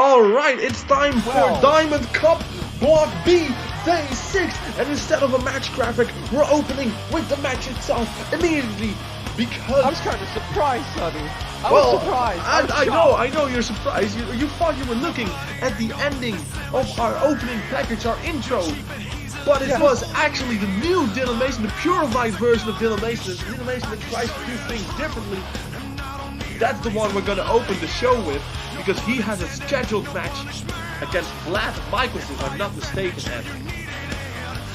Alright, it's time for Diamond Cup Block B, Day 6. And instead of a match graphic, we're opening with the match itself immediately. Because I was kind of surprised, Sonny. I was surprised. I know you're surprised. You thought you were looking at the ending of our opening package, our intro. But it was actually the new Dylan Mason, the purified version of Dylan Mason. It's Dylan Mason that tries to do things differently. That's the one we're going to open the show with, because he has a scheduled match against Vlad Michaels, if I'm not mistaken, Anthony.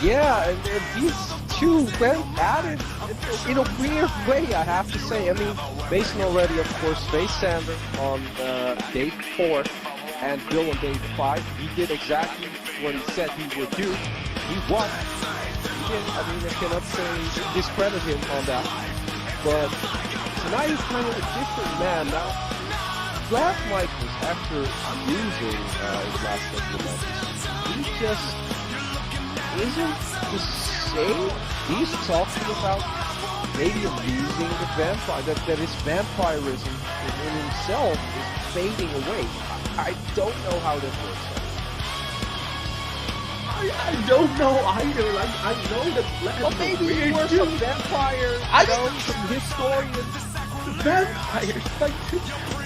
Yeah, and these two went at it in a weird way, I have to say. I mean, Mason already, of course, faced Sander on day 4 and Bill on day 5. He did exactly what he said he would do. He won. I cannot say discredit him on that. But tonight he's kind of a different man. Now, Vlad Michaels, after losing his last couple of matches, he just isn't the same. He's talking about maybe losing the vampire, that his vampirism in himself is fading away. I don't know how that works. I don't know either. I know that Vlad well, maybe he was a vampire, some historians. Vampires?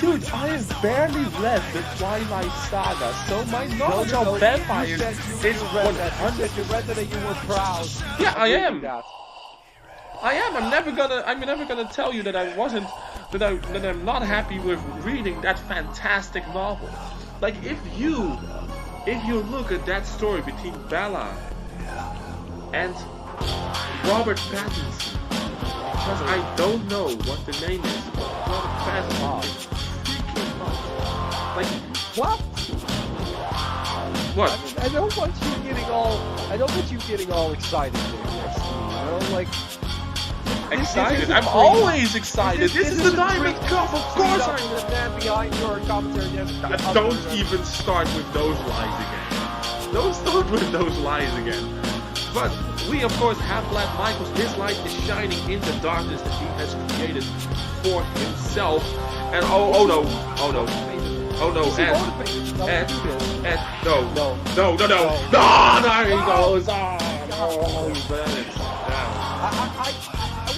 Dude, I have barely read the Twilight Saga, so my knowledge of vampires is 100%. You read it and you were proud. Yeah, I am. I am. I'm never gonna tell you that I wasn't, that I'm not happy with reading that fantastic novel. Like, if you look at that story between Bella and Robert Pattinson, because I don't know what the name is, but Robert Pattinson is freaking hot. Like, what? What? I don't want you getting all excited there next to me, you know, like. Excited? I'm always excited. This is the Diamond Cup, of course I am. The man behind your commentary. Don't even start with those lies again. Don't start with those lies again. But we, of course, have Vlad Michaels. His light is shining in the darkness that he has created for himself. And oh no, there he goes. I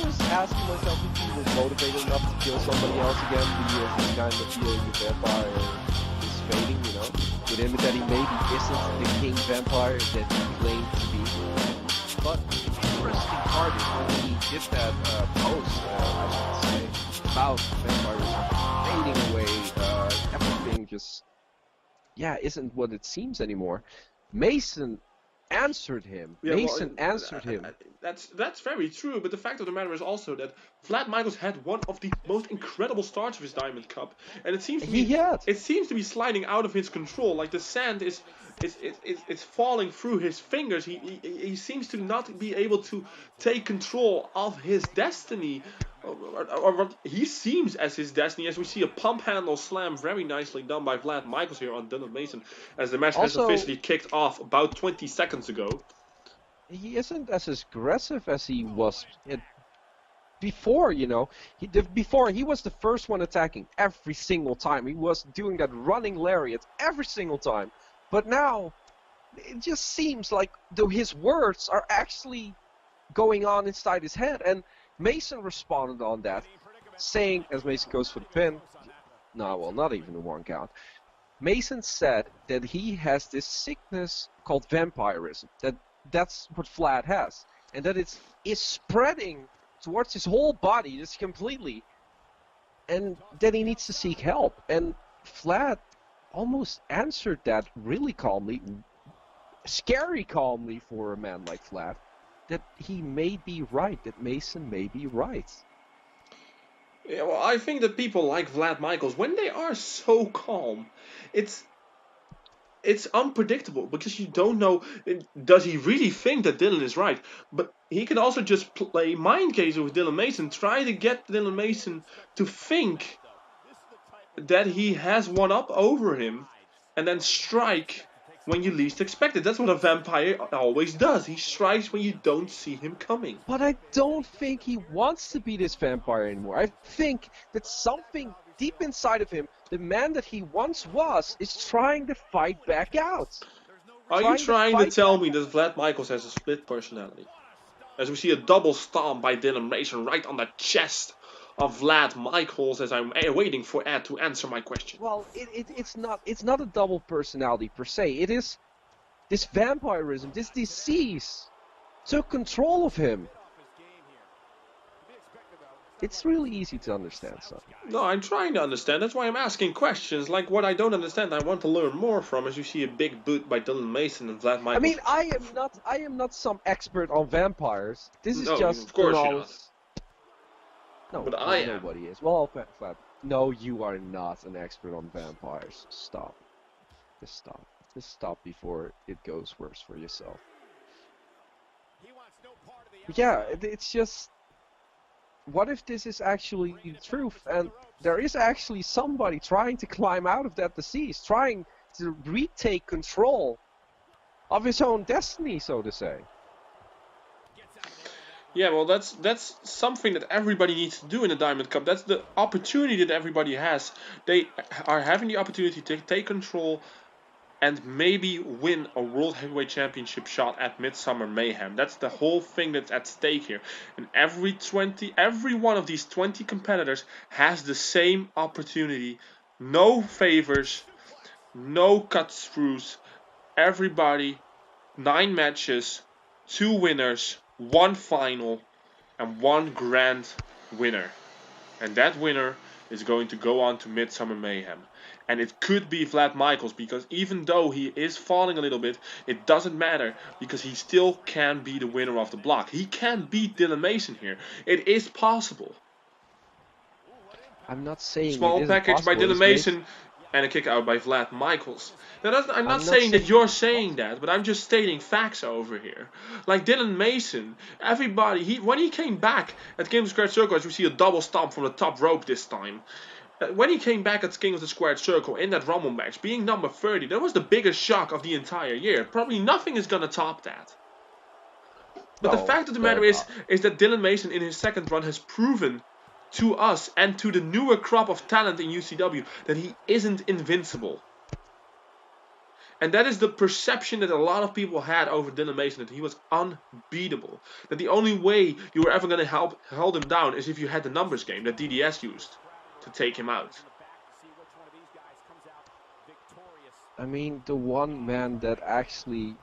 was asking myself if he was motivated enough to kill somebody else again, because kind of feeling the vampire is fading, you know, with him that he maybe isn't the king vampire that he claimed to be. But the interesting part is when he did that post, I should say, about vampires fading away, everything just, isn't what it seems anymore. Mason answered him. Answered him. That's very true, but the fact of the matter is also that Vlad Michaels had one of the most incredible starts of his Diamond Cup, and it seems to be sliding out of his control. Like, the sand is falling through his fingers. He seems to not be able to take control of his destiny. Or what he seems as his destiny, as we see a pump handle slam very nicely done by Vlad Michaels here on Dylan Mason, as the match has officially kicked off about 20 seconds ago. He isn't as aggressive as he was before, you know. Before, he was the first one attacking every single time. He was doing that running lariat every single time. But now, it just seems like his words are actually going on inside his head, and Mason responded on that, saying, as Mason goes for the pin, not even the 1 count. Mason said that he has this sickness called vampirism, that's what Vlad has, and that it's spreading towards his whole body, just completely, and that he needs to seek help. And Vlad almost answered that really calmly, scary calmly for a man like Vlad, that he may be right, that Mason may be right. Yeah, well, I think that people like Vlad Michaels, when they are so calm, it's unpredictable, because you don't know, does he really think that Dylan is right? But he can also just play mind games with Dylan Mason, try to get Dylan Mason to think that he has one up over him, and then strike when you least expect it. That's what a vampire always does. He strikes when you don't see him coming. But I don't think he wants to be this vampire anymore. I think that something deep inside of him, the man that he once was is trying to fight back out. Are you trying to tell me that Vlad Michaels has a split personality? As we see a double stomp by Dylan Mason right on the chest of Vlad Michaels, as I'm waiting for Ed to answer my question. Well, it's not a double personality per se. It is this vampirism, this disease took control of him. It's really easy to understand, son. No, I'm trying to understand. That's why I'm asking questions. Like what I don't understand, I want to learn more from. As you see a big boot by Dylan Mason and Vlad Michaels. I mean, I am not some expert on vampires. This is just of course you're not. No, but I am. Nobody is. Well, Vlad, no, you are not an expert on vampires. Stop. Just stop. Just stop before it goes worse for yourself. Yeah, it's just. What if this is actually the truth, and there is actually somebody trying to climb out of that disease, trying to retake control of his own destiny, so to say? Yeah, well, that's something that everybody needs to do in the Diamond Cup. That's the opportunity that everybody has. They are having the opportunity to take control and maybe win a World Heavyweight Championship shot at Midsummer Mayhem. That's the whole thing that's at stake here. And every one of these 20 competitors has the same opportunity. No favors, no cut throughs. Everybody, 9 matches, 2 winners, 1 final, and 1 grand winner. And that winner is going to go on to Midsummer Mayhem. And it could be Vlad Michaels, because even though he is falling a little bit, it doesn't matter, because he still can be the winner of the block. He can beat Dylan Mason here. It is possible. I'm not saying small package by Dylan Mason and a kick out by Vlad Michaels. Now, I'm not saying that you're saying that, but I'm just stating facts over here. Like Dylan Mason, everybody, when he came back at King of the Squared Circle, as we see a double stomp from the top rope this time. When he came back at King of the Squared Circle in that Rumble match, being number 30, that was the biggest shock of the entire year. Probably nothing is going to top that. But the fact of the matter is that Dylan Mason in his second run has proven to us and to the newer crop of talent in UCW that he isn't invincible. And that is the perception that a lot of people had over Dylan Mason, that he was unbeatable. That the only way you were ever going to hold him down is if you had the numbers game that DDS used to take him out. I mean, the one man that actually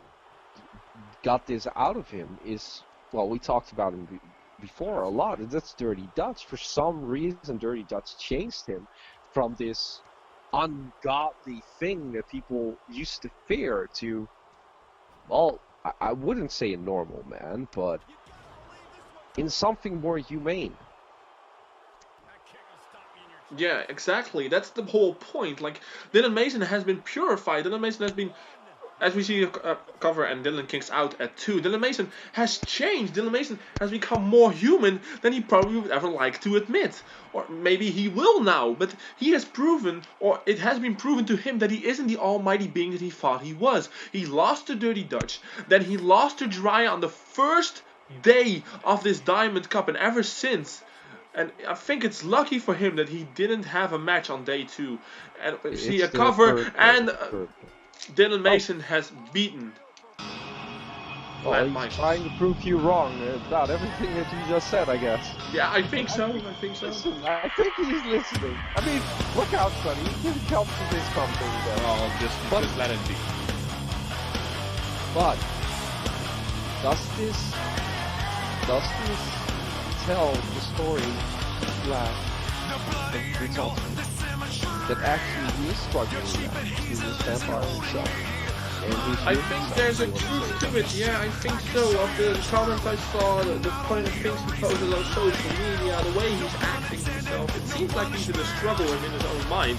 got this out of him is, well, we talked about him before a lot, and that's Dirty Dutch. For some reason, Dirty Dutch changed him from this ungodly thing that people used to fear to, well, I wouldn't say a normal man, but in something more humane. Yeah, exactly. That's the whole point. Like, Dylan Mason has been purified. Dylan Mason has been, as we see a cover and Dylan kicks out at 2. Dylan Mason has changed. Dylan Mason has become more human than he probably would ever like to admit. Or maybe he will now. But he has proven, or it has been proven to him, that he isn't the almighty being that he thought he was. He lost to Dirty Dutch. Then he lost to Jiraiya on the first day of this Diamond Cup. And ever since... And I think it's lucky for him that he didn't have a match on day 2. And see a cover, and Dylan Mason has beaten. Well, he's trying to prove you wrong about everything that you just said, I guess. Yeah, I think so. I think so. Listen, I think he's listening. I mean, look out, Sonny. He can come to this company. Oh, just let it be. But does this tell the story that actually he is struggling now to this vampire himself? I think there's a truth to it, yeah, I think so. Of the comments I saw, the kind of things he posted on social media, the way he's acting himself, it seems like he's in a struggle in his own mind.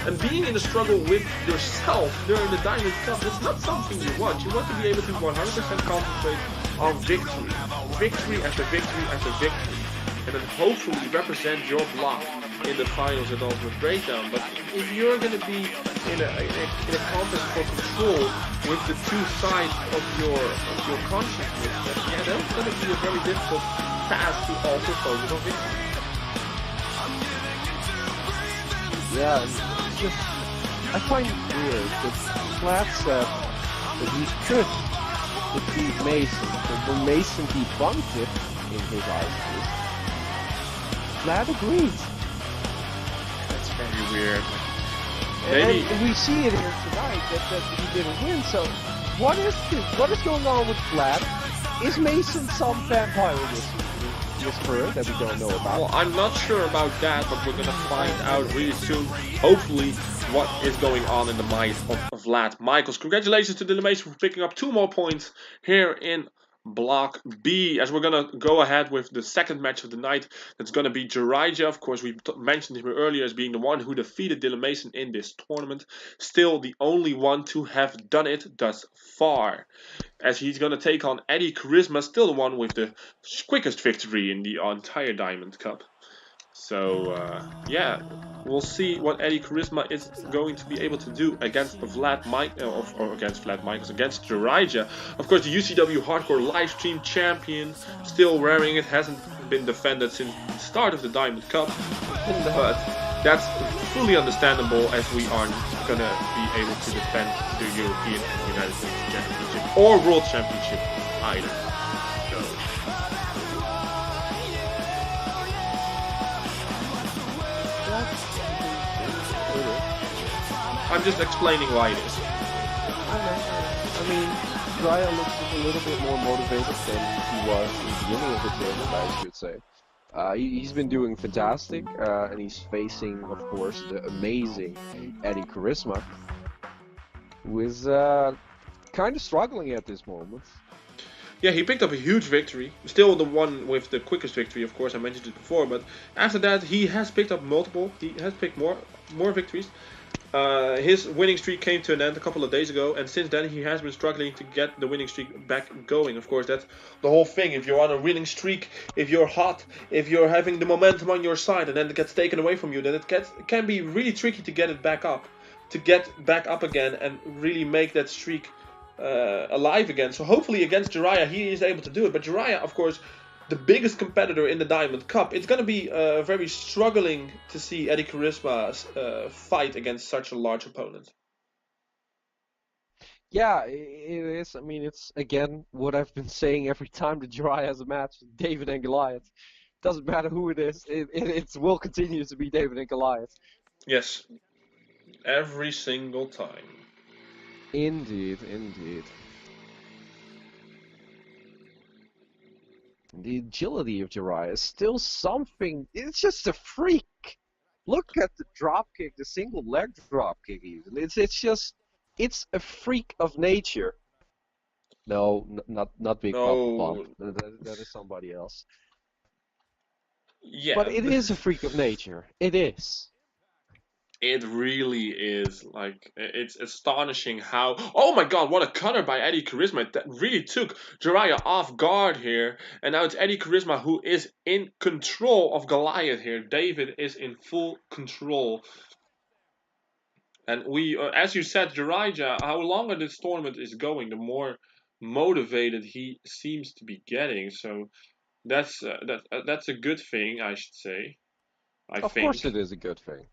And being in a struggle with yourself during the Diamond Cup, it's not something you want. You want to be able to 100% concentrate on victory. Victory after victory after victory. And then hopefully represent your block in the finals at Ultimate Breakdown. But if you're going to be in a contest for control with the 2 sides of your consciousness, yeah, that's going to be a very difficult task to also focus on victory. Yeah, and it's just, I find it weird that Vlad said that he could defeat Mason, but when Mason debunked it in his eyes, Vlad agreed. That's very weird. And we see it here tonight that he didn't win. So what is going on with Vlad? Is Mason some vampire whisperer that we don't know about? Well, I'm not sure about that, but we're gonna find out really soon. Hopefully, what is going on in the mind of Vlad Michaels. Congratulations to Dillimation for picking up 2 more points here in Block B, as we're gonna go ahead with the second match of the night. That's gonna be Jiraiya. Of course, we mentioned him earlier as being the one who defeated Dylan Mason in this tournament. Still the only one to have done it thus far, as he's gonna take on Eddie Charisma, still the one with the quickest victory in the entire Diamond Cup. So yeah, we'll see what Eddie Charisma is going to be able to do against Vlad Michaels, against Jiraiya. Of course, the UCW Hardcore Livestream champion, still wearing it, hasn't been defended since the start of the Diamond Cup, but that's fully understandable, as we aren't gonna be able to defend the European and United States Championship or World Championship either. I'm just explaining why it is. I mean, Jiraiya looks a little bit more motivated than he was in the beginning of the tournament, I should say. He's been doing fantastic, and he's facing, of course, the amazing Eddie Charisma, who is kind of struggling at this moment. Yeah, he picked up a huge victory. Still the one with the quickest victory, of course, I mentioned it before, but after that he has picked up multiple. He has picked more victories. His winning streak came to an end a couple of days ago, and since then he has been struggling to get the winning streak back going. Of course, that's the whole thing. If you're on a winning streak, if you're hot, if you're having the momentum on your side, and then it gets taken away from you, then it can be really tricky to get it back up, again, and really make that streak alive again. So hopefully against Jiraiya he is able to do it. But Jiraiya, of course, the biggest competitor in the Diamond Cup, it's going to be very struggling to see Eddie Charisma fight against such a large opponent. Yeah, it is. I mean, it's, again, what I've been saying every time that Jiraiya has a match, David and Goliath. Doesn't matter who it is, it will continue to be David and Goliath. Yes, every single time. Indeed, indeed. The agility of Jiraiya is still something. It's just a freak. Look at the drop kick, the single leg drop kick. Even it's a freak of nature. No, not Big Papa Pump. That is somebody else. Yeah, but it is a freak of nature. It is. It really is. Like, it's astonishing how... Oh my god, what a cutter by Eddie Charisma. That really took Jiraiya off guard here. And now it's Eddie Charisma who is in control of Goliath here. David is in full control. And we, as you said, Jiraiya, how longer this tournament is going, the more motivated he seems to be getting. So that's a good thing, I should say. Of course it is a good thing.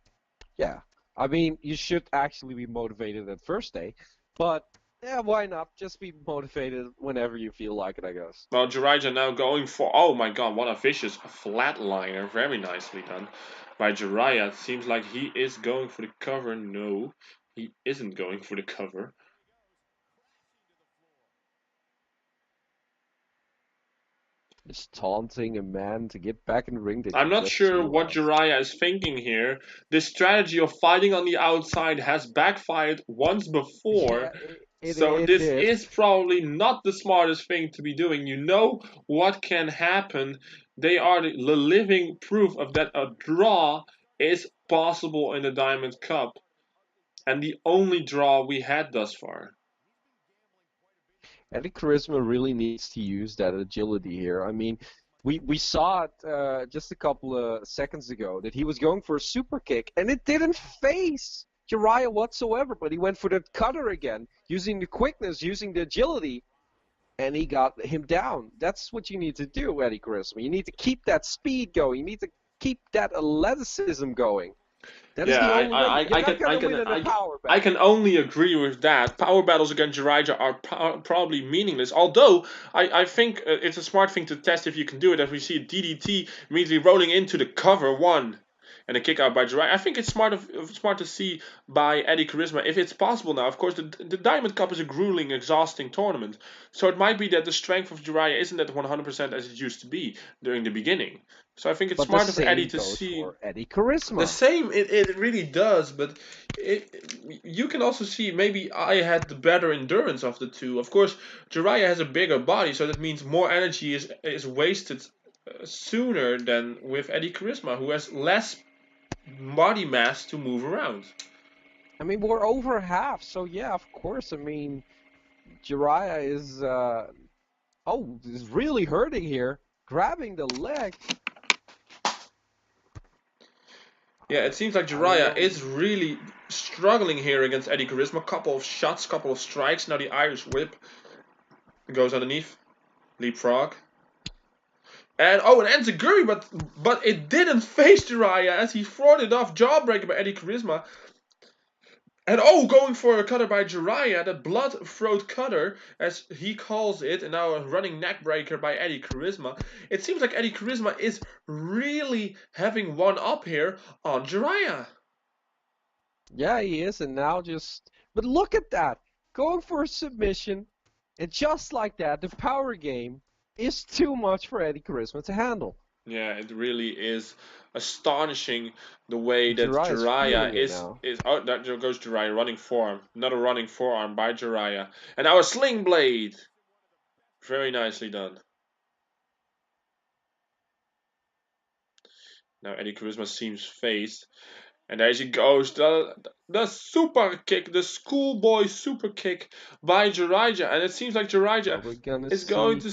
Yeah, I mean, you should actually be motivated that first day, but yeah, why not? Just be motivated whenever you feel like it, I guess. Well, Jiraiya now going for, oh my god, what a vicious flatliner, very nicely done by Jiraiya. It seems like he is going for the cover. No, he isn't going for the cover. Just taunting a man to get back in the ring. I'm not sure what Jiraiya is thinking here. This strategy of fighting on the outside has backfired once before. Yeah, this is probably not the smartest thing to be doing. You know what can happen. They are the living proof of that a draw is possible in the Diamond Cup. And the only draw we had thus far. Eddie Charisma really needs to use that agility here. I mean, we saw it just a couple of seconds ago that he was going for a super kick, and it didn't phase Jiraiya whatsoever, but he went for the cutter again, using the quickness, using the agility, and he got him down. That's what you need to do, Eddie Charisma. You need to keep that speed going. You need to keep that athleticism going. That is the only way. You're not gonna win in a power battle. I can only agree with that. Power battles against Jiraiya are probably meaningless. Although I think it's a smart thing to test if you can do it. As we see DDT immediately rolling into the cover one. And a kick out by Jiraiya. I think it's smart to see by Eddie Charisma if it's possible now. Of course, the Diamond Cup is a grueling, exhausting tournament. So it might be that the strength of Jiraiya isn't at 100% as it used to be during the beginning. So I think it's smart of Eddie to see. For Eddie Charisma. The same, it really does. But you can also see maybe I had the better endurance of the two. Of course, Jiraiya has a bigger body, so that means more energy is wasted sooner than with Eddie Charisma, who has less body mass to move around. I mean, we're over half, so yeah, of course. I mean, Jiraiya is really hurting here, grabbing the leg. Yeah, it seems like Jiraiya is really struggling here against Eddie Charisma. Couple of shots, couple of strikes. Now the Irish whip goes underneath, leapfrog. And an enziguri, but it didn't face Jiraiya as he thwarted off jawbreaker by Eddie Charisma. And going for a cutter by Jiraiya, the blood throat cutter, as he calls it, and now a running neck breaker by Eddie Charisma. It seems like Eddie Charisma is really having one up here on Jiraiya. Yeah, he is, and now but look at that, going for a submission, and just like that, the power game is too much for Eddie Charisma to handle. Yeah, it really is astonishing the way that Jiraiya is. Oh, that goes Jiraiya, running forearm. Another running forearm by Jiraiya. And now a sling blade. Very nicely done. Now Eddie Charisma seems phased. And there she goes. The super kick, the schoolboy super kick by Jiraiya. And it seems like Jiraiya is going to...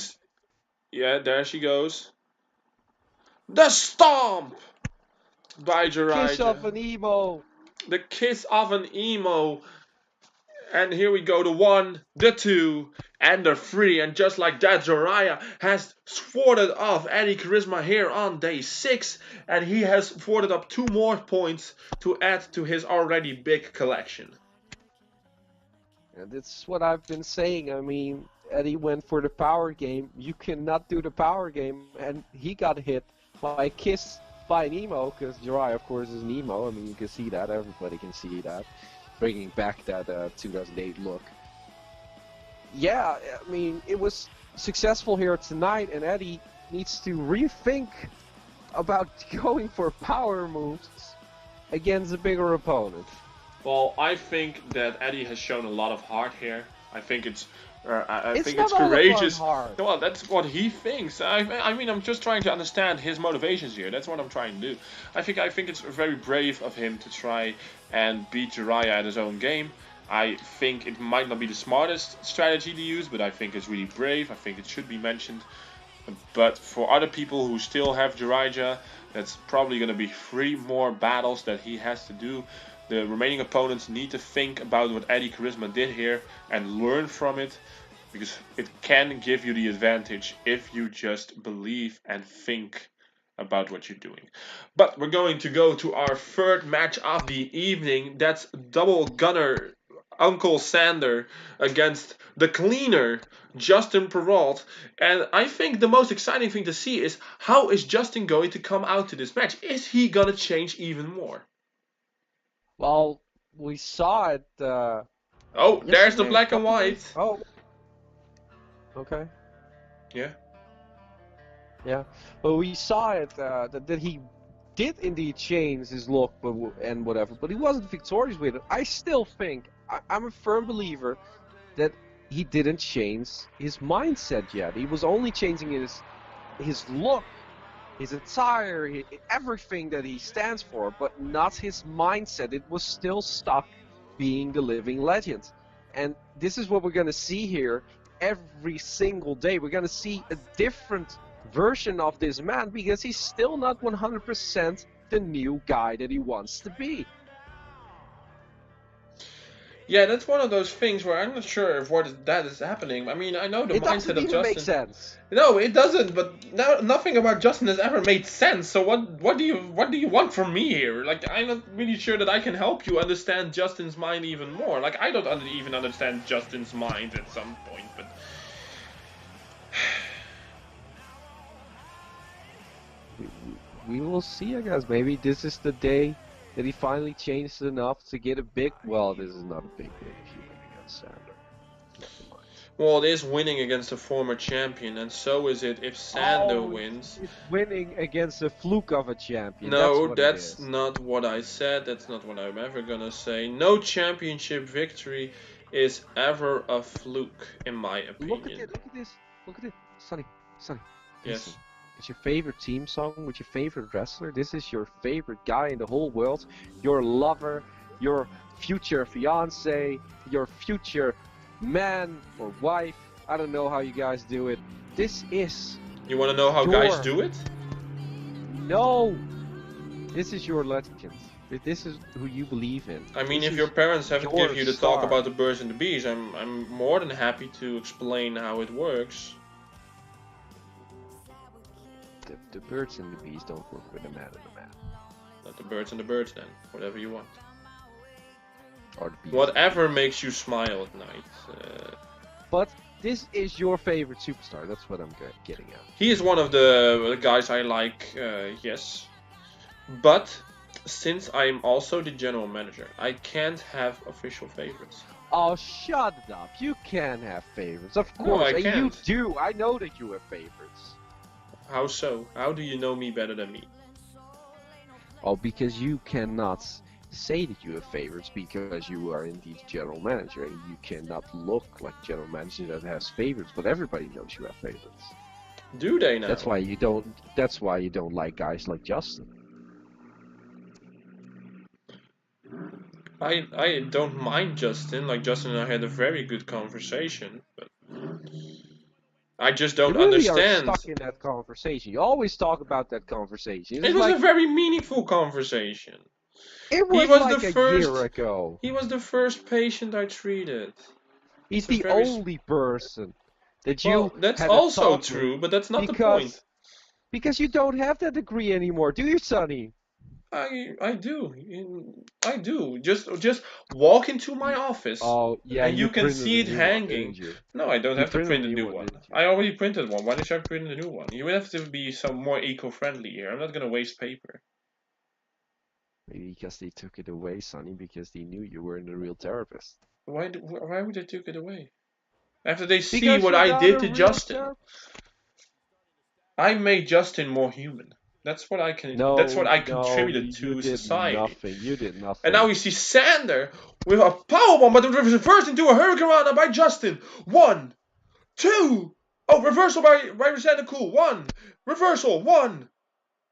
Yeah, there she goes. The stomp by Jiraiya. Kiss of an emo. The kiss of an emo. And here we go, the 1, the 2, and the 3. And just like that, Jiraiya has thwarted off Eddie Charisma here on day 6. And he has thwarted up 2 more points to add to his already big collection. And that's what I've been saying. I mean, Eddie went for the power game. You cannot do the power game. And he got hit by a kiss by an emo, because Jiraiya, of course, is an emo. I mean, you can see that. Everybody can see that. Bringing back that 2008 look. Yeah, I mean, it was successful here tonight, and Eddie needs to rethink about going for power moves against a bigger opponent. Well, I think that Eddie has shown a lot of heart here. I think it's think it's courageous. Well, that's what he thinks. I mean, I'm just trying to understand his motivations here. That's what I'm trying to do. I think it's very brave of him to try and beat Jiraiya at his own game. I think it might not be the smartest strategy to use, but I think it's really brave. I think it should be mentioned. But for other people who still have Jiraiya, that's probably going to be 3 more battles that he has to do. The remaining opponents need to think about what Eddie Charisma did here and learn from it, because it can give you the advantage if you just believe and think about what you're doing. But we're going to go to our 3rd match of the evening. That's Double Gunner Uncle Sander against the cleaner Justin Perrault. And I think the most exciting thing to see is how is Justin going to come out to this match? Is he going to change even more? Well, we saw it. There's the black and white. Oh. Okay. Yeah. Yeah. Well, we saw it that he did indeed change his look and whatever, but he wasn't victorious with it. I still think I'm a firm believer that he didn't change his mindset yet. He was only changing his look, his attire, everything that he stands for, but not his mindset. It was still stuck being the living legend. And this is what we're going to see here every single day. We're going to see a different version of this man, because he's still not 100% the new guy that he wants to be. Yeah, that's one of those things where I'm not sure if that is happening. I mean, I know the mindset of Justin. It doesn't even make sense. No, it doesn't. But nothing about Justin has ever made sense. So what do you want from me here? Like, I'm not really sure that I can help you understand Justin's mind even more. Like, I don't even understand Justin's mind at some point. But we will see, I guess. Maybe this is the day that he finally changed enough to get a big... Well, this is not a big win if you win against Sander. Well, it is winning against a former champion, and so is it if Sander wins. It's winning against a fluke of a champion. No, that's not what I said. That's not what I'm ever gonna say. No championship victory is ever a fluke, in my opinion. Look at this. Look at it. Sonny. Yes. Listen. It's your favorite team song with your favorite wrestler. This is your favorite guy in the whole world. Your lover, your future fiance, your future man or wife. I don't know how you guys do it. This is... You want to know how guys do it? No! This is your legend. This is who you believe in. I mean, if your parents haven't given you the talk about the birds and the bees, I'm more than happy to explain how it works. The birds and the bees don't work with a man and a man. Not the birds and the birds then. Whatever you want. Or the bees. Whatever makes you smile at night. But this is your favorite superstar. That's what I'm getting at. He is one of the guys I like, yes. But since I'm also the general manager, I can't have official favorites. Oh, shut it up. You can have favorites. Of course. No, I can't. You do. I know that you have favorites. How so? How do you know me better than me? Oh, because you cannot say that you have favorites because you are indeed general manager, and you cannot look like general manager that has favorites, but everybody knows you have favorites. Do they now? That's why you don't like guys like Justin. I don't mind Justin. Like, Justin and I had a very good conversation, but I just don't understand. You are stuck in that conversation. You always talk about that conversation. It was a very meaningful conversation. It was like a year ago. He was the first patient I treated. He's the only person that you. Well, that's also true, but that's not the point. Because you don't have that degree anymore, do you, Sonny? I do. Just walk into my office. Oh, yeah, and you can see it hanging. No, I don't have to print a new one. I already printed one. Why did I print a new one? You would have to be some more eco-friendly here. I'm not gonna waste paper. Maybe because they took it away, Sonny, because they knew you weren't a real therapist. Why would they take it away? After they see what I did to Justin. I made Justin more human. That's what I can. That's what I contributed to society. You did nothing. And now we see Sander with a powerbomb, but it was reversed into a hurricane by Justin. 1, 2. Oh, reversal by Sander Cool. 1. Reversal. 1,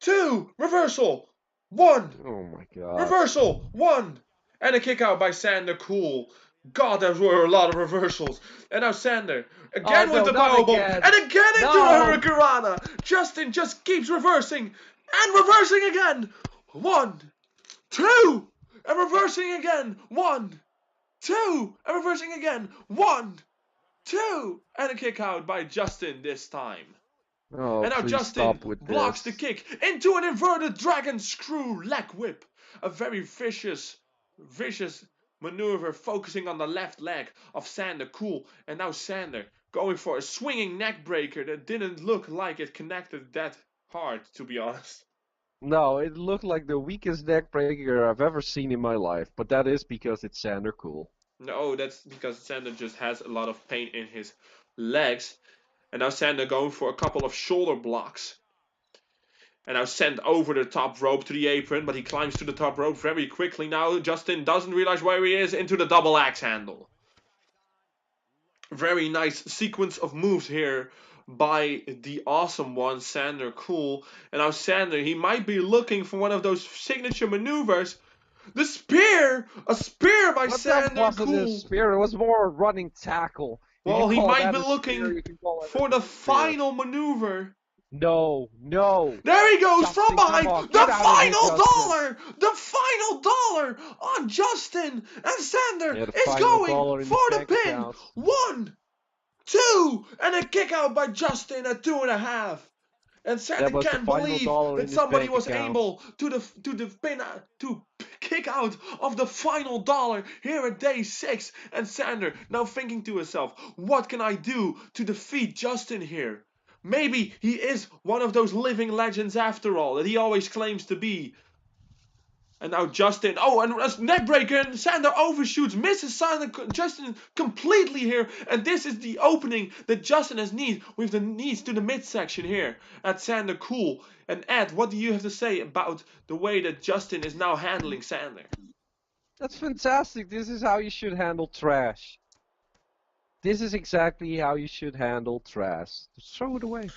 2. Reversal. 1. Oh my God. Reversal. 1. And a kick out by Sander Cool. God, there were a lot of reversals. And now Sander again with the powerbomb. And again into a hurricane. Justin just keeps reversing. And reversing again. 1, 2. And reversing again. 1, 2. And reversing again. 1, 2. And a kick out by Justin this time. Oh, and now Justin blocks the kick into an inverted dragon screw leg whip. A very vicious maneuver focusing on the left leg of Sander Cool. And now Sander going for a swinging neck breaker that didn't look like it connected that hard, to be honest. No, it looked like the weakest neck breaker I've ever seen in my life. But that is because it's Sander Cool. No, that's because Sander just has a lot of pain in his legs. And now Sander going for a couple of shoulder blocks. And now sent over the top rope to the apron, but he climbs to the top rope very quickly now. Justin doesn't realize where he is, into the double axe handle. Very nice sequence of moves here by the awesome one, Sander Cool. And now Sander, he might be looking for one of those signature maneuvers. The spear! A spear by Sander Cool. That wasn't a spear, it was more a running tackle. Well, he might be looking for the final maneuver. No, no. There he goes Justin, from behind. The final dollar! The final dollar on Justin. And Sander is going for the pin. Account. 1, 2, and a kick out by Justin at 2.5. And Sander can't believe that somebody was able to kick out of the final dollar here at day 6. And Sander now thinking to himself, what can I do to defeat Justin here? Maybe he is one of those living legends after all that he always claims to be. And now Justin, and a neck breaker, and Sander overshoots, misses Justin completely here. And this is the opening that Justin has with the knees to the midsection here at Sander. Cool. And Ed, what do you have to say about the way that Justin is now handling Sander? That's fantastic. This is how you should handle trash. This is exactly how you should handle trash. Just throw it away.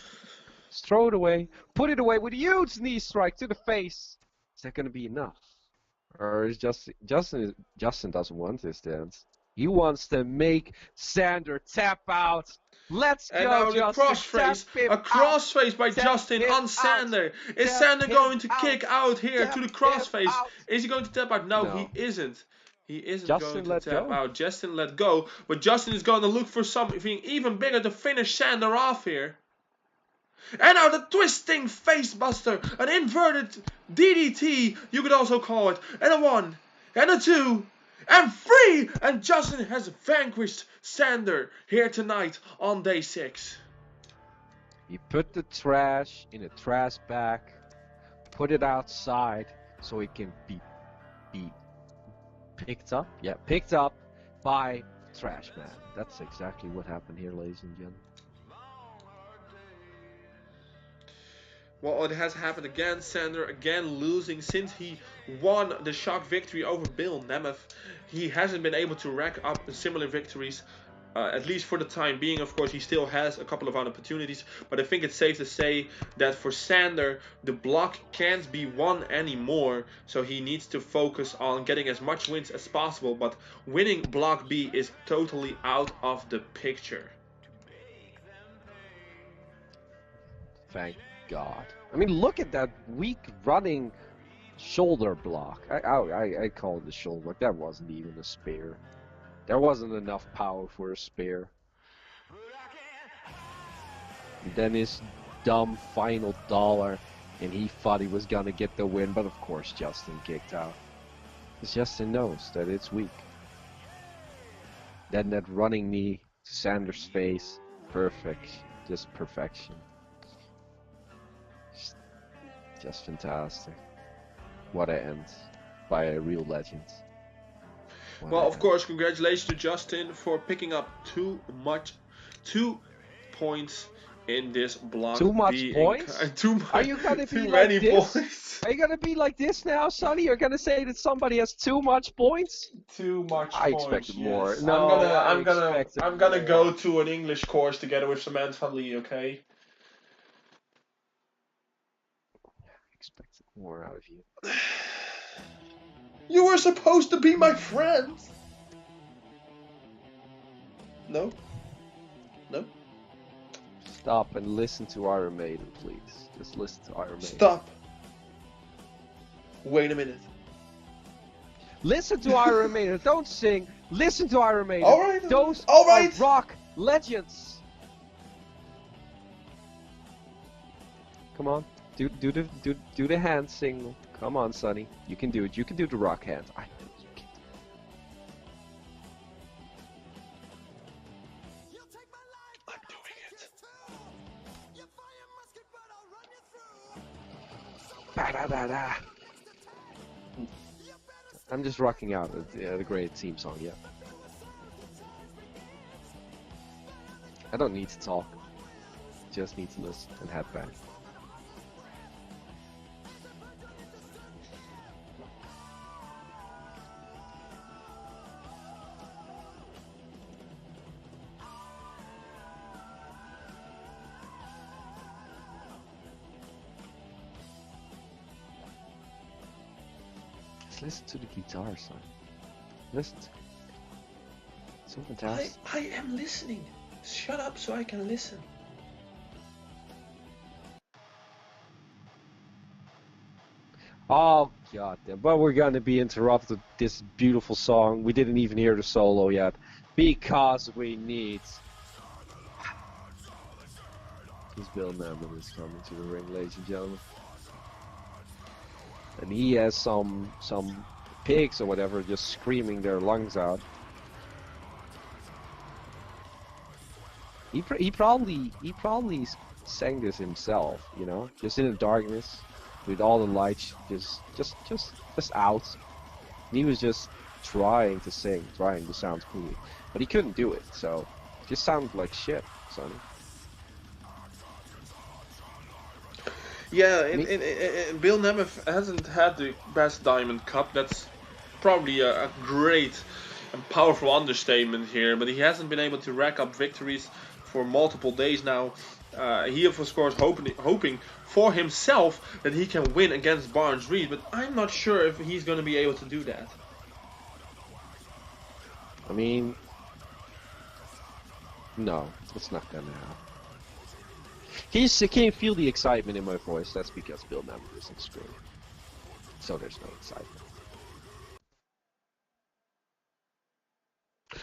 Just throw it away. Put it away with a huge knee strike to the face. Is that going to be enough? Or is Justin doesn't want this dance. He wants to make Sander tap out. Let's go, now the Justin. crossface by Justin on Sander. Is Sander going to kick out here to the crossface? Is he going to tap out? No, he isn't. He isn't going to tap out. Justin let go. But Justin is going to look for something even bigger to finish Sander off here. And now the twisting facebuster, an inverted DDT, you could also call it. And a 1, and a 2, and 3, and Justin has vanquished Sander here tonight on day 6. You put the trash in a trash bag, put it outside so it can be picked up. Yeah, picked up by Trash Man. That's exactly what happened here, ladies and gentlemen. Well, it has happened again. Sander again losing since he won the shock victory over Bill Nemeth. He hasn't been able to rack up similar victories, at least for the time being. Of course, he still has a couple of opportunities, but I think it's safe to say that for Sander, the block can't be won anymore, so he needs to focus on getting as much wins as possible, but winning block B is totally out of the picture. Thank God. I mean, look at that weak running shoulder block. I call it a shoulder block. That wasn't even a spear. There wasn't enough power for a spear. And then his dumb final dollar, and he thought he was gonna get the win, but of course Justin kicked out. Because Justin knows that it's weak. Then that running knee to Sander's face, perfect, just perfection. Just fantastic. What an end by a real legend. Well, of course, congratulations to Justin for picking up 2 points in this block. Too much points? Are you gonna be like this? Points. Are you gonna be like this now, Sonny? You're gonna say that somebody has too much points? Too much I points. expected more. Yes. No, I'm gonna go to an English course together with Samantha Lee. Okay. Expected more out of you. You were supposed to be my friend. No. No. Stop and listen to Iron Maiden, please. Just listen to Iron Maiden. Stop. Wait a minute. Listen to Iron Maiden. Don't sing. Listen to Iron Maiden. All right. Those are rock legends. Come on. Do the hand signal. Come on, Sonny. You can do it. You can do the rock hand. I know you can. I'm doing it. Ba-da-da-da. I'm just rocking out the great theme song, yeah. I don't need to talk. Just need to listen and head back. Listen to the guitar, son. Listen to it. It's so fantastic. I am listening. Shut up so I can listen. Oh, god damn. But we're gonna be interrupted this beautiful song. We didn't even hear the solo yet. Because we need... Because Bill Naman is coming to the ring, ladies and gentlemen. And he has some pigs or whatever just screaming their lungs out. He probably sang this himself, you know, just in the darkness, with all the lights just out. He was just trying to sing, trying to sound cool, but he couldn't do it. So, it just sounded like shit, Sonny. Yeah, Bill Nemeth hasn't had the best Diamond Cup. That's probably a great and powerful understatement here, but he hasn't been able to rack up victories for multiple days now. He of course hoping for himself that he can win against Barnes Reed, but I'm not sure if he's going to be able to do that. I mean, no, it's not gonna happen. Can't feel the excitement in my voice. That's because Bill Nemeth isn't screaming, so there's no excitement.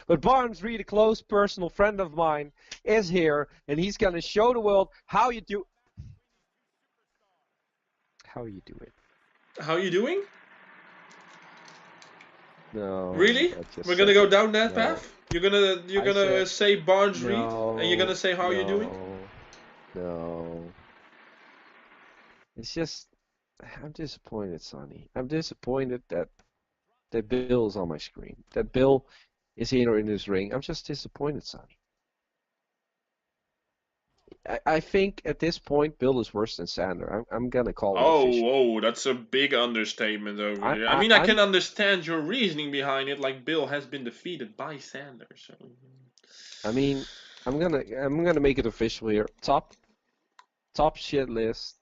But Barnes Reed, a close personal friend of mine, is here, and he's gonna show the world how you do. How you do it? How you doing? No. Really? We're gonna go down that path? You're gonna say Barnes Reed, and you're gonna say how you doing? No. It's just, I'm disappointed, Sonny. I'm disappointed that Bill's on my screen. That Bill is here in this ring. I'm just disappointed, Sonny. I think at this point, Bill is worse than Sander. I'm gonna call it official. Oh, that's a big understatement over here. I mean, I can understand your reasoning behind it. Like Bill has been defeated by Sander, so. I mean, I'm gonna make it official here. Top shit list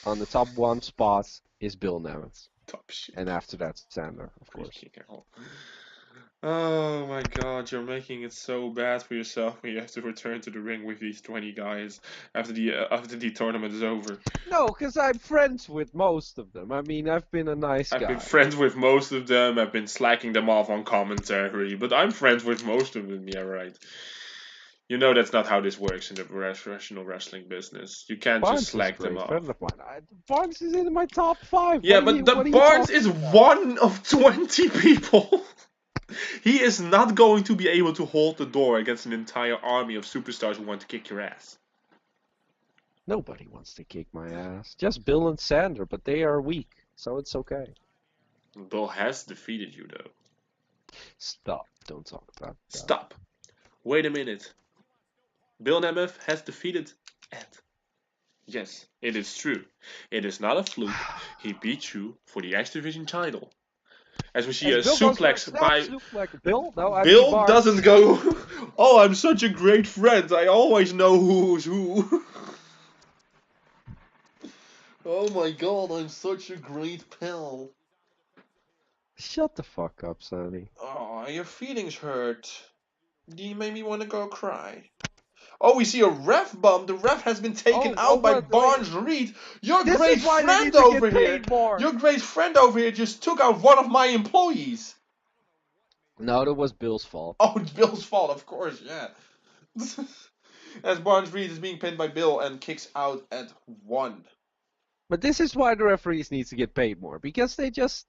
on the top 1 spot is Bill Nemeth. Top shit. And after that, Sander, of course. Oh my god, you're making it so bad for yourself when you have to return to the ring with these 20 guys after the tournament is over. No, because I'm friends with most of them. I mean, I've been a nice guy. I've been friends with most of them. I've been slacking them off on commentary, but I'm friends with most of them, yeah, right. You know that's not how this works in the professional wrestling business. You can't Barnes just slack them off. Friend of mine. Barnes is in my top 5. Yeah, but Barnes is one of 20 people. He is not going to be able to hold the door against an entire army of superstars who want to kick your ass. Nobody wants to kick my ass. Just Bill and Sander, but they are weak, so it's okay. Bill has defeated you, though. Stop. Don't talk about that. Stop. Wait a minute. Bill Nemeth has defeated Ed. Yes, it is true. It is not a fluke. He beat you for the X Division title. As we see a suplex by Bill. No, Bill doesn't go. Oh, I'm such a great friend. I always know who's who. Oh my god, I'm such a great pal. Shut the fuck up, Sonny. Oh, your feelings hurt. You made me want to go cry. Oh, we see a ref bump. The ref has been taken out by Barnes Reed. Your great friend over here. Your great friend over here just took out one of my employees. No, that was Bill's fault. Oh, it's Bill's fault, of course, yeah. As Barnes Reed is being pinned by Bill and kicks out at 1. But this is why the referees need to get paid more, because they get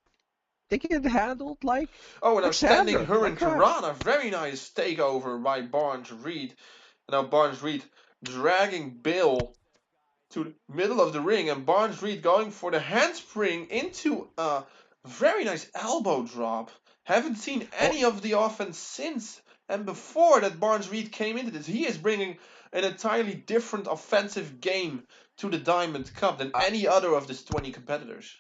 handled like. Oh, and outstanding Hurricane, a very nice takeover by Barnes Reed. Now Barnes Reed dragging Bill to the middle of the ring, and Barnes Reed going for the handspring into a very nice elbow drop. Haven't seen any of the offense since. And before that Barnes Reed came into this, he is bringing an entirely different offensive game to the Diamond Cup than any other of his 20 competitors.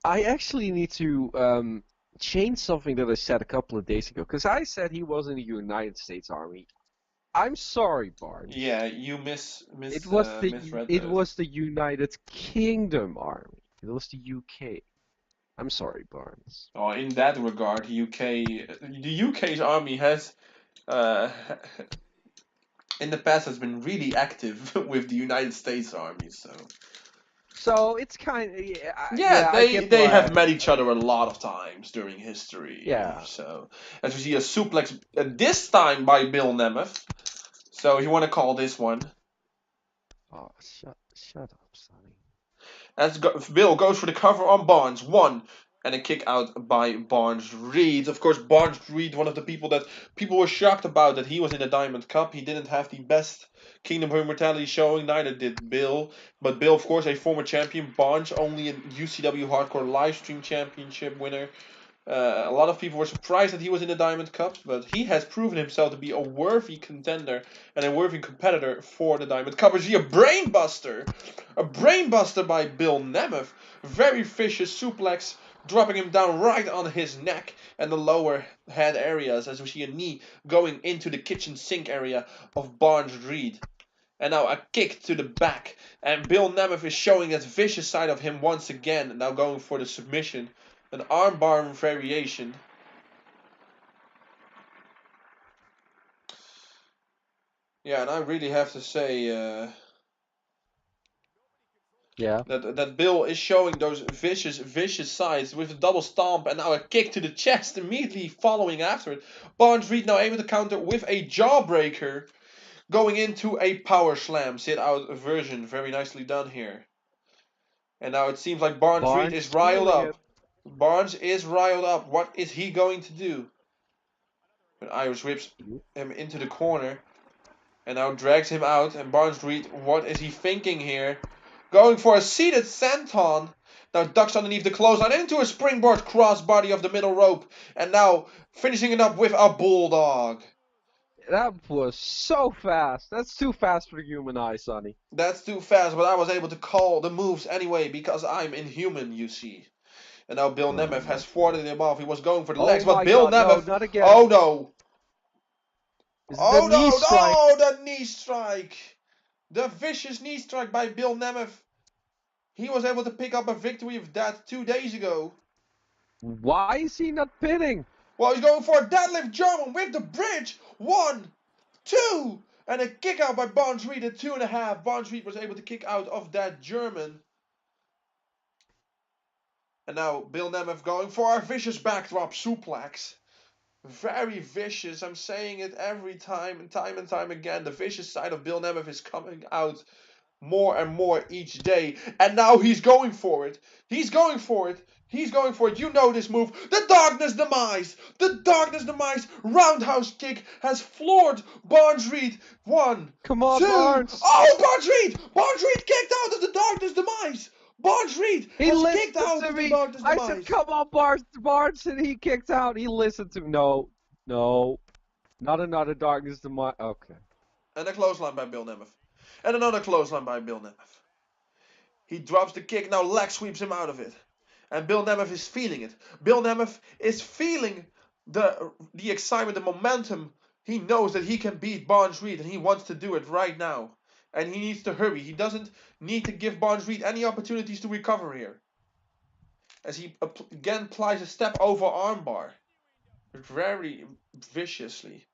I actually need to change something that I said a couple of days ago, because I said he was in the United States Army. I'm sorry, Barnes. Yeah, you misread it was the United Kingdom Army. It was the UK. I'm sorry, Barnes. Oh, in that regard, the UK's army has, in the past, has been really active with the United States Army. So So it's kind of they have met each other a lot of times during history. Yeah. So as we see a suplex this time by Bill Nemeth. So you want to call this one? Oh, shut up, Sonny. As Bill goes for the cover on Barnes. 1. And a kick out by Barnes Reed. Of course, Barnes Reed, one of the people that people were shocked about that he was in the Diamond Cup. He didn't have the best Kingdom of Immortality showing, neither did Bill. But Bill, of course, a former champion. Barnes, only a UCW Hardcore Livestream Championship winner. A lot of people were surprised that he was in the Diamond Cup, but he has proven himself to be a worthy contender and a worthy competitor for the Diamond Cup. We see a brainbuster by Bill Nemeth. Very vicious suplex, dropping him down right on his neck and the lower head areas, as we see a knee going into the kitchen sink area of Barnes Reed. And now a kick to the back, and Bill Nemeth is showing that vicious side of him once again, now going for the submission. An armbar variation. Yeah, and I really have to say that Bill is showing those vicious sides with a double stomp and now a kick to the chest immediately following after it. Barnes Reed now able to counter with a jawbreaker, going into a power slam sit out version. Very nicely done here. And now it seems like Barnes Reed is riled up. Barnes is riled up. What is he going to do? But Irish whips him into the corner and now drags him out. And Barnes Reed, what is he thinking here? Going for a seated senton. Now ducks underneath the clothesline into a springboard crossbody of the middle rope. And now finishing it up with a bulldog. That was so fast. That's too fast for the human eye, Sonny. That's too fast, but I was able to call the moves anyway because I'm inhuman, you see. And now Bill Nemeth has thwarted him off. He was going for the legs, but Bill Nemeth... No, not again. Oh, no. Oh, no, the knee strike. The vicious knee strike by Bill Nemeth. He was able to pick up a victory of that 2 days ago. Why is he not pinning? Well, he's going for a deadlift German with the bridge. 1, 2, and a kick out by Barnes Reed at 2.5. Barnes Reed was able to kick out of that German. And now Bill Nemeth going for a vicious backdrop suplex. Very vicious. I'm saying it every time and time again. The vicious side of Bill Nemeth is coming out more and more each day. And now he's going for it. He's going for it. He's going for it. You know this move. The Darkness Demise. The Darkness Demise roundhouse kick has floored Barnes Reed. 1, Come on, 2. Barnes. Oh, Barnes Reed. Barnes Reed kicked out of the Darkness Demise. Barnes Reed has kicked out of the Darkness Demise. I said, come on, Barnes, and he kicked out. He listened to me. No. Not another Darkness Demise. Okay. And a clothesline by Bill Nemeth. And another clothesline by Bill Nemeth. He drops the kick, now leg sweeps him out of it. And Bill Nemeth is feeling it. Bill Nemeth is feeling the excitement, the momentum. He knows that he can beat Barnes Reed, and he wants to do it right now. And he needs to hurry. He doesn't need to give Barnes Reed any opportunities to recover here. As he again applies a step over armbar. Very viciously,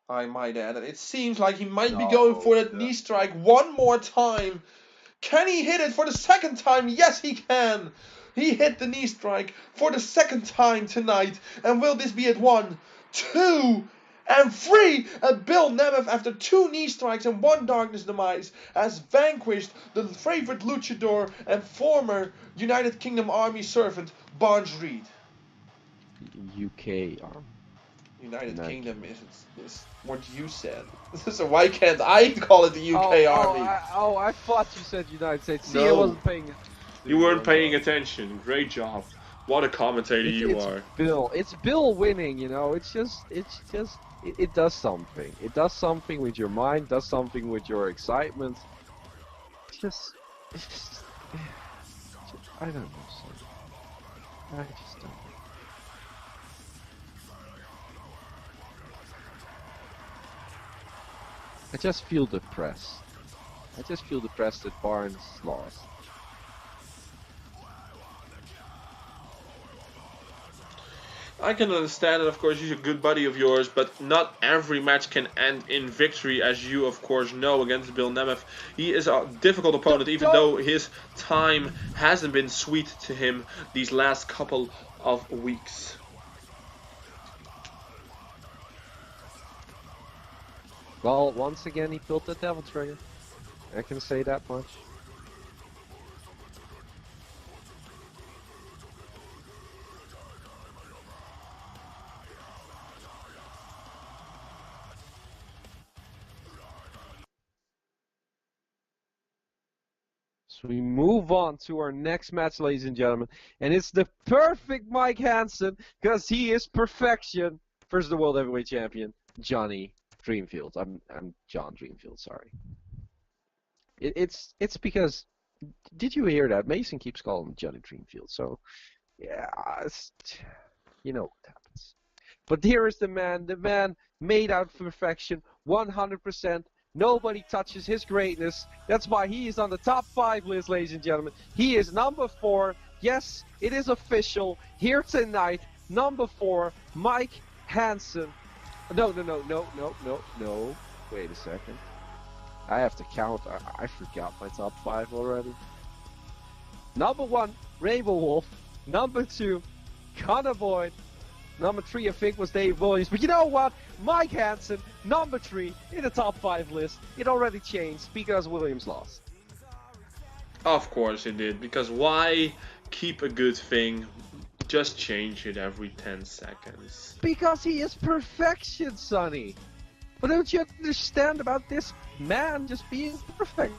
I might add. And it seems like he might be going for that knee strike one more time. Can he hit it for the second time? Yes, he can. He hit the knee strike for the second time tonight. And will this be at 1, 2, and 3? And Bill Nemeth, after 2 knee strikes and 1 Darkness Demise, has vanquished the favorite luchador and former United Kingdom Army servant, Barnes Reed. UK Army. United Kingdom is what you said. So why can't I call it the UK Army? I thought you said United States. See, no. I wasn't paying attention. You weren't paying attention. Great job. What a commentator you are. It's Bill winning, you know. It does something. It does something with your mind, does something with your excitement. It's just I don't know, son. I just don't know. I just feel depressed. I just feel depressed that Barnes lost. I can understand it, of course, he's a good buddy of yours, but not every match can end in victory, as you, of course, know against Bill Nemeth. He is a difficult opponent, even though his time hasn't been sweet to him these last couple of weeks. Well, once again, he pulled the devil trigger. I can say that much. So we move on to our next match, ladies and gentlemen, and it's the perfect Mike Hansen, because he is perfection versus the World Heavyweight Champion, Johnny Dreamfield. I'm John Dreamfield, sorry. It's because, did you hear that? Mason keeps calling him Johnny Dreamfield, so yeah, you know what happens. But here is the man made out of perfection, 100%. Nobody touches his greatness. That's why he is on the top 5 list, ladies and gentlemen. He is number 4. Yes, it is official. Here tonight, number 4, Mike Hansen. No. Wait a second. I have to count. I forgot my top 5 already. Number 1, Rainbow Wolf. Number 2, Connor Boyd. Number 3, I think, was Dave Williams. But you know what? Mike Hansen, number 3 in the top 5 list. It already changed because Williams lost. Of course it did. Because why keep a good thing? Just change it every 10 seconds. Because he is perfection, Sonny. But don't you understand about this man just being perfect?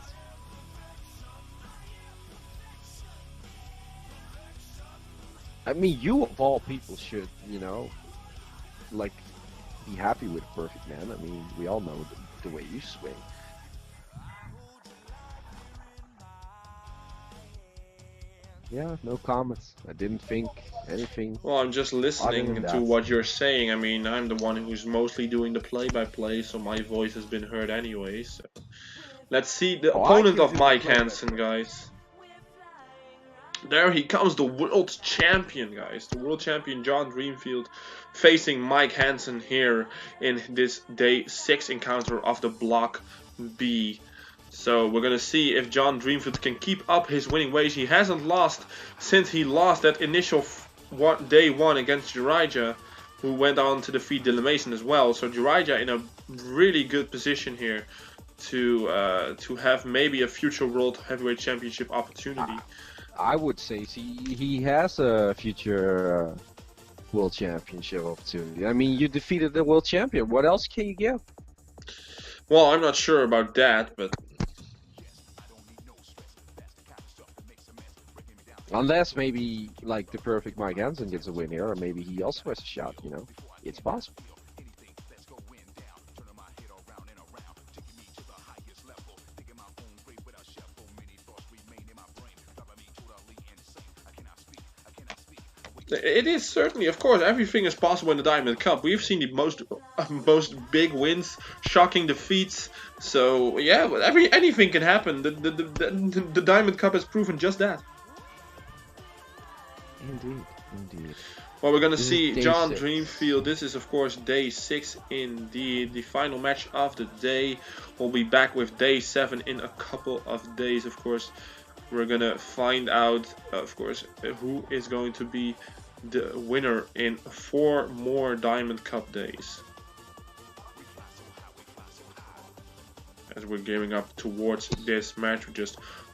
I mean, you of all people should, you know, like, be happy with a perfect man. I mean, we all know the way you swing. Yeah, no comments. I didn't think anything. Well, I'm just listening to what you're saying. I mean, I'm the one who's mostly doing the play-by-play, so my voice has been heard anyway. So. Let's see the opponent of Mike Hansen, guys. There he comes, the world champion, guys. The world champion John Dreamfield facing Mike Hansen here in this day 6 encounter of the Block B. So we're gonna see if John Dreamfield can keep up his winning ways. He hasn't lost since he lost that initial day 1 against Jiraiya, who went on to defeat Dylan Mason as well. So Jiraiya in a really good position here to have maybe a future World Heavyweight Championship opportunity. I would say he has a future World Championship opportunity. I mean, you defeated the World Champion. What else can you get? Well, I'm not sure about that, but... Unless maybe, like, the perfect Mike Hansen gets a win here, or maybe he also has a shot, you know? It's possible. It is certainly, of course, everything is possible in the Diamond Cup. We've seen the most big wins, shocking defeats. So yeah, anything can happen. The Diamond Cup has proven just that. Indeed. Well, we're gonna see John Dreamfield. This is, of course, day 6 indeed. The final match of the day. We'll be back with day 7 in a couple of days, of course. We're gonna find out, of course, who is going to be the winner in 4 more Diamond Cup days. As we're gearing up towards this match,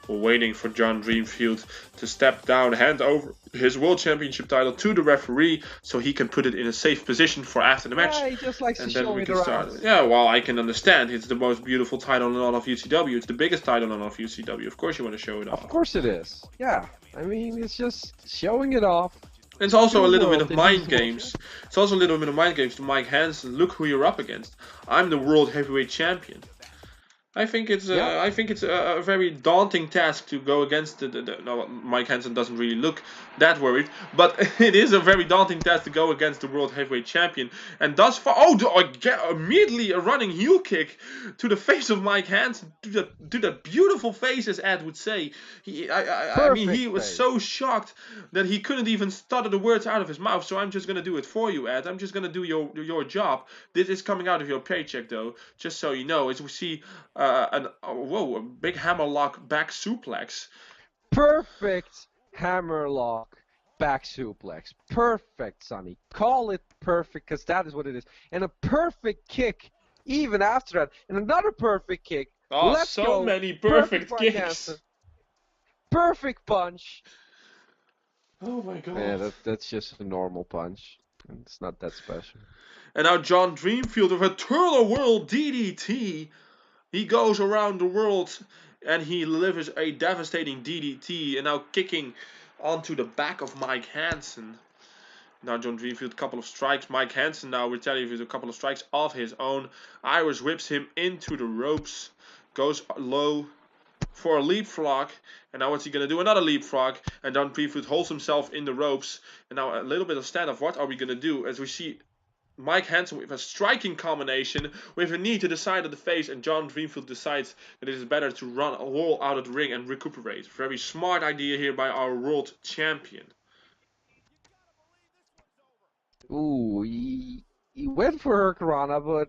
we're waiting for John Dreamfield to step down, hand over his World Championship title to the referee so he can put it in a safe position for after the match. Yeah, he just likes to show it around. Yeah, well, I can understand. It's the most beautiful title in all of UCW. It's the biggest title in all of UCW. Of course you want to show it off. Of course it is. Yeah. I mean, it's just showing it off. It's also a little bit of mind games. It's also a little bit of mind games to Mike Hansen. Look who you're up against. I'm the World Heavyweight Champion. I think it's a very daunting task to go against no, Mike Hansen doesn't really look that worried, but it is a very daunting task to go against the world heavyweight champion. And thus far, immediately a running heel kick to the face of Mike Hansen, to that beautiful face, as Ed would say. I mean, he was so shocked that he couldn't even stutter the words out of his mouth. So I'm just gonna do it for you, Ed. I'm just gonna do your job. This is coming out of your paycheck, though, just so you know. As we see. A big hammerlock back suplex. Perfect hammerlock back suplex. Perfect, Sonny. Call it perfect, because that is what it is. And a perfect kick even after that. And another perfect kick. Oh, let's so go. Many perfect kicks. Perfect punch. Oh my god. Yeah, that's just a normal punch. It's not that special. And now John Dreamfield with a Turn of World DDT. He goes around the world and he delivers a devastating DDT, and now kicking onto the back of Mike Hansen. Now John Dreamfield, a couple of strikes. Mike Hansen now retaliates with a couple of strikes of his own. Irish whips him into the ropes. Goes low for a leapfrog. And now what's he going to do? Another leapfrog. And John Dreamfield holds himself in the ropes. And now a little bit of standoff. What are we going to do? As we see Mike Hansen with a striking combination with a knee to the side of the face, and John Dreamfield decides that it is better to roll out of the ring and recuperate. Very smart idea here by our world champion. Ooh, he went for Hurricanrana, but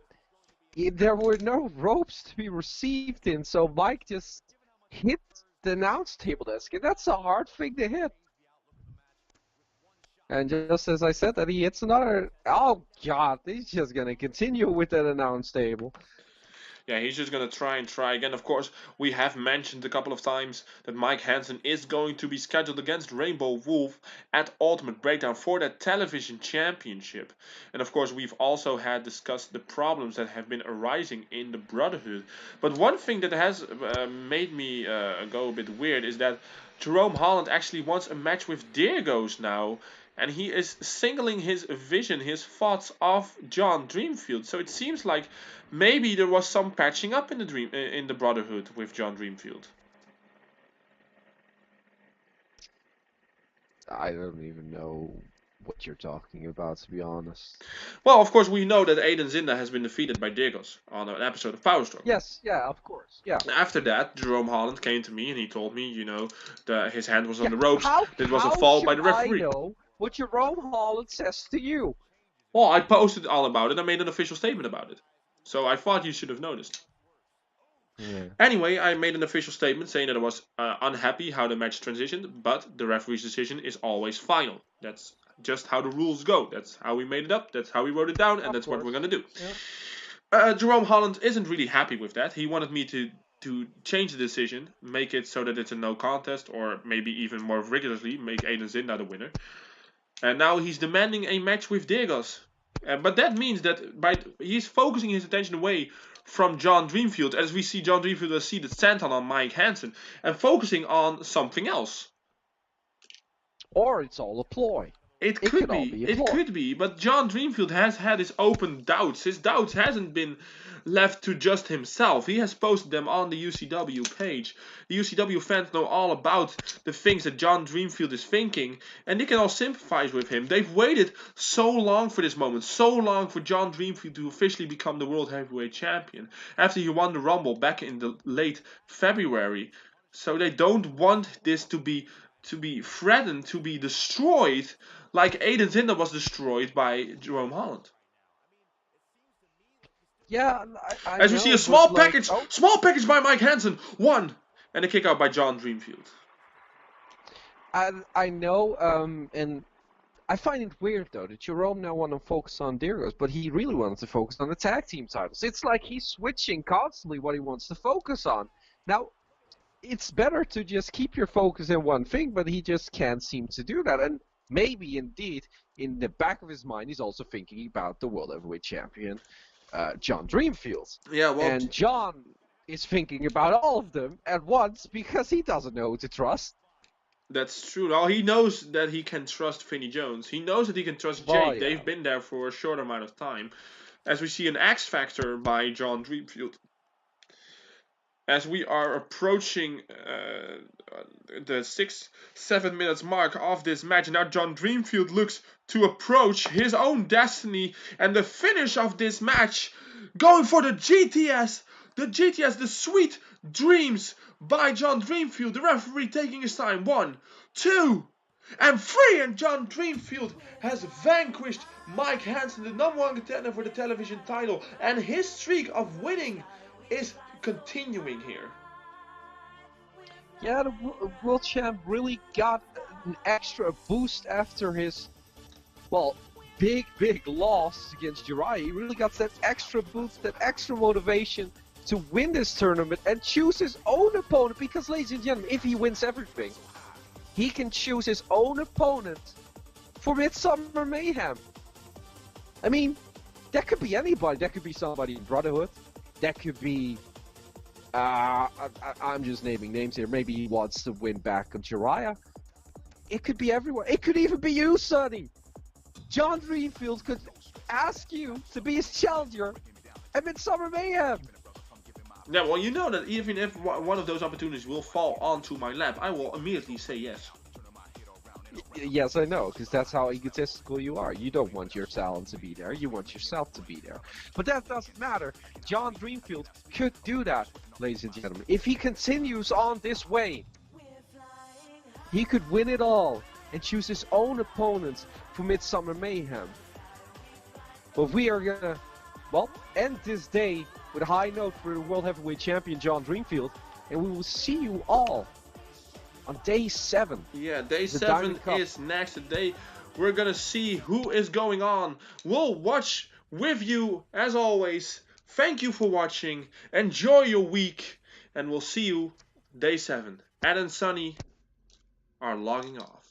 there were no ropes to be received in, so Mike just hit the announce table desk, and that's a hard thing to hit. And just as I said that, he hits another. Oh god, he's just gonna continue with that announce table. Yeah, he's just gonna try again. Of course, we have mentioned a couple of times that Mike Hansen is going to be scheduled against Rainbow Wolf at Ultimate Breakdown for that television championship. And of course, we've also had discussed the problems that have been arising in the Brotherhood. But one thing that has made me go a bit weird is that Jerome Holland actually wants a match with Dirgos now. And he is singling his vision, his thoughts off John Dreamfield. So it seems like maybe there was some patching up in the Brotherhood with John Dreamfield. I don't even know what you're talking about, to be honest. Well, of course, we know that Aiden Zinda has been defeated by Dirgos on an episode of Power Struggle. Yes, yeah, of course, yeah. After that, Jerome Holland came to me and he told me, you know, that his hand was on the ropes. It was a fall by the referee. I know what Jerome Holland says to you? Well, I posted all about it. I made an official statement about it. So I thought you should have noticed. Yeah. Anyway, I made an official statement saying that I was unhappy how the match transitioned, but the referee's decision is always final. That's just how the rules go. That's how we made it up. That's how we wrote it down, and that's what we're going to do. Yeah. Jerome Holland isn't really happy with that. He wanted me to change the decision, make it so that it's a no contest, or maybe even more rigorously, make Aiden Zinda the winner. And now he's demanding a match with Dirgos. But that means that he's focusing his attention away from John Dreamfield, as we see John Dreamfield has seated Santon on Mike Hansen, and focusing on something else. Or it's all a ploy. It could be. It could be. But John Dreamfield has had his open doubts. His doubts hasn't been left to just himself. He has posted them on the UCW page. The UCW fans know all about the things that John Dreamfield is thinking, and they can all sympathize with him. They've waited so long for this moment, so long for John Dreamfield to officially become the World Heavyweight Champion after he won the Rumble back in the late February. So they don't want this to be threatened, to be destroyed, like Aiden Zinda was destroyed by Jerome Holland. Yeah, as we see a small package by Mike Hansen, one, and a kick out by John Dreamfield. I know, and I find it weird though that Jerome now wants to focus on Dirgos, but he really wants to focus on the tag team titles. It's like he's switching constantly what he wants to focus on. Now, it's better to just keep your focus in one thing, but he just can't seem to do that. And maybe indeed, in the back of his mind, he's also thinking about the World Heavyweight Champion, John Dreamfield. Yeah, well, and John is thinking about all of them at once because he doesn't know who to trust. That's true. Well, he knows that he can trust Vinnie Jones. He knows that he can trust Jake. Yeah. They've been there for a short amount of time. As we see an X Factor by John Dreamfield. as we are approaching the 6-7 minutes mark of this match. Now John Dreamfield looks to approach his own destiny and the finish of this match, going for the GTS. The Sweet Dreams by John Dreamfield. The referee taking his time. 1, 2, and 3. And John Dreamfield has vanquished Mike Hansen, the #1 contender for the television title. And his streak of winning is continuing here. Yeah, the world champ really got an extra boost after his, well, big loss against Jiraiya. He really got that extra boost, that extra motivation to win this tournament and choose his own opponent. Because, ladies and gentlemen, if he wins everything, he can choose his own opponent for Midsummer Mayhem. I mean, that could be anybody. That could be somebody in Brotherhood. That could be, I'm just naming names here. Maybe he wants to win back on Jiraiya. It could be everywhere. It could even be you, Sonny. John Dreamfield could ask you to be his challenger at Midsummer Mayhem. Yeah, well, you know that even if one of those opportunities will fall onto my lap, I will immediately say yes. Yes, I know, because that's how egotistical you are. You don't want your talent to be there. You want yourself to be there. But that doesn't matter. John Dreamfield could do that, ladies and gentlemen. If he continues on this way, he could win it all and choose his own opponents for Midsummer Mayhem. But we are going to, well, end this day with a high note for the World Heavyweight Champion John Dreamfield. And we will see you all on day 7. Yeah, day 7 is next. Today we're gonna see who is going on. We'll watch with you as always. Thank you for watching. Enjoy your week, and we'll see you day 7. Ed and Sonny are logging off.